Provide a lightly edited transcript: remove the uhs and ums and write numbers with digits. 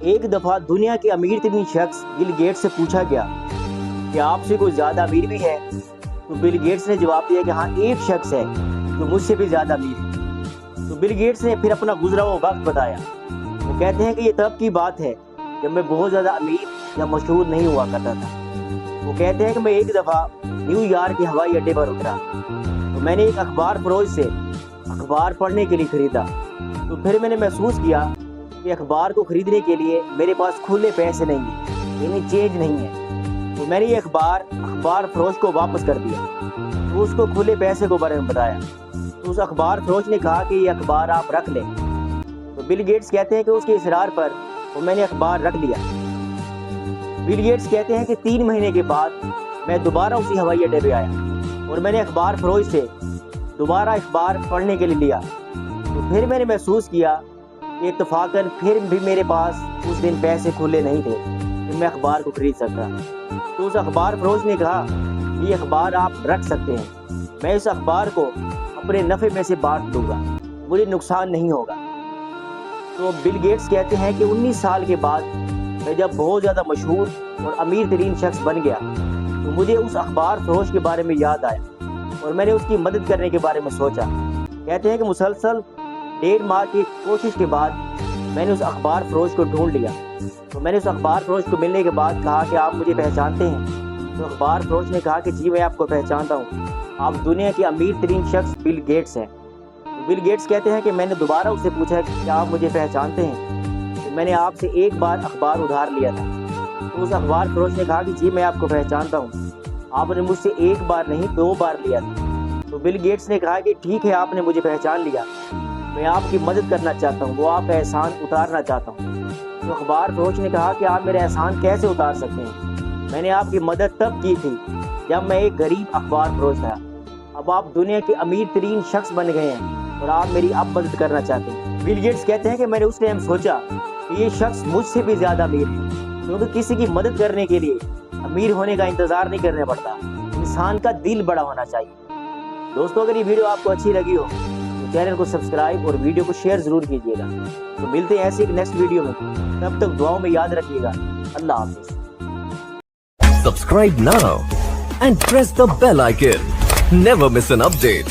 ایک دفعہ دنیا کے امیر ترین شخص بل گیٹس سے پوچھا گیا کہ آپ سے کوئی زیادہ امیر بھی ہے؟ تو بل گیٹس نے جواب دیا کہ ہاں ایک شخص ہے جو مجھ سے بھی زیادہ امیر ہے۔ تو بل گیٹس نے پھر اپنا گزرا ہوا وقت بتایا۔ وہ کہتے ہیں کہ یہ تب کی بات ہے جب میں بہت زیادہ امیر یا مشہور نہیں ہوا کرتا تھا۔ وہ کہتے ہیں کہ میں ایک دفعہ نیو یارک کے ہوائی اڈے پر اترا تو میں نے ایک اخبار فروش سے اخبار پڑھنے کے لیے خریدا۔ تو پھر میں نے محسوس کیا کہ اخبار کو خریدنے کے لیے میرے پاس کھلے پیسے نہیں ہیں، یعنی چینج نہیں ہے۔ تو میں نے یہ اخبار فروش کو واپس کر دیا۔ تو اس کو کھلے پیسے کے بارے میں بتایا۔ تو اس اخبار فروش نے کہا کہ یہ اخبار آپ رکھ لیں۔ تو بل گیٹس کہتے ہیں کہ اس کے اصرار پر میں نے اخبار رکھ لیا۔ بل گیٹس کہتے ہیں کہ 3 مہینے کے بعد میں دوبارہ اسی ہوائی اڈے پہ آیا اور میں نے اخبار فروش سے دوبارہ اخبار پڑھنے کے لیے لیا۔ تو پھر میں نے محسوس کیا کہ اتفاقاً پھر بھی میرے پاس اس دن پیسے کھلے نہیں تھے کہ میں اخبار کو خرید سکتا۔ تو اس اخبار فروش نے کہا یہ اخبار آپ رکھ سکتے ہیں، میں اس اخبار کو اپنے نفع میں سے بانٹ دوں گا، مجھے نقصان نہیں ہوگا۔ تو بل گیٹس کہتے ہیں کہ 19 سال کے بعد میں جب بہت زیادہ مشہور اور امیر ترین شخص بن گیا تو مجھے اس اخبار فروش کے بارے میں یاد آیا اور میں نے اس کی مدد کرنے کے بارے میں سوچا۔ کہتے ہیں کہ مسلسل 1.5 ماہ کی کوشش کے بعد میں نے اس اخبار فروش کو ڈھونڈ لیا۔ تو میں نے اس اخبار فروش کو ملنے کے بعد کہا کہ آپ مجھے پہچانتے ہیں؟ تو اخبار فروش نے کہا کہ جی میں آپ کو پہچانتا ہوں، آپ دنیا کے امیر ترین شخص بل گیٹس ہیں۔ تو بل گیٹس کہتے ہیں کہ میں نے دوبارہ اس سے پوچھا کہ کیا آپ مجھے پہچانتے ہیں؟ تو میں نے آپ سے ایک بار اخبار ادھار لیا تھا۔ تو اس اخبار فروش نے کہا کہ جی میں آپ کو پہچانتا ہوں، آپ نے مجھ سے ایک بار نہیں 2 بار لیا تھا۔ تو بل گیٹس نے کہا کہ ٹھیک ہے، آپ نے مجھے پہچان لیا، میں آپ کی مدد کرنا چاہتا ہوں، وہ آپ کا احسان اتارنا چاہتا ہوں۔ تو اخبار فروش نے کہا کہ آپ میرا احسان کیسے اتار سکتے ہیں؟ میں نے آپ کی مدد تب کی تھی جب میں ایک غریب اخبار فروش تھا، اب آپ دنیا کے امیر ترین شخص بن گئے ہیں اور آپ میری اب مدد کرنا چاہتے ہیں۔ بل گیٹس کہتے ہیں کہ میں نے اس ٹائم سوچا کہ یہ شخص مجھ سے بھی زیادہ امیر ہے، کیونکہ کسی کی مدد کرنے کے لیے امیر ہونے کا انتظار نہیں کرنا پڑتا، انسان کا دل بڑا ہونا چاہیے۔ دوستو اگر یہ ویڈیو آپ کو اچھی لگی ہو تو چینل کو سبسکرائب اور ویڈیو کو شیئر ضرور کیجیے گا۔ تو ملتے ہیں ایسی ایک نیکسٹ ویڈیو میں، تب تک دعاؤں میں یاد رکھیے گا۔ اللہ حافظ۔ Subscribe now and press the bell icon. Never miss an update.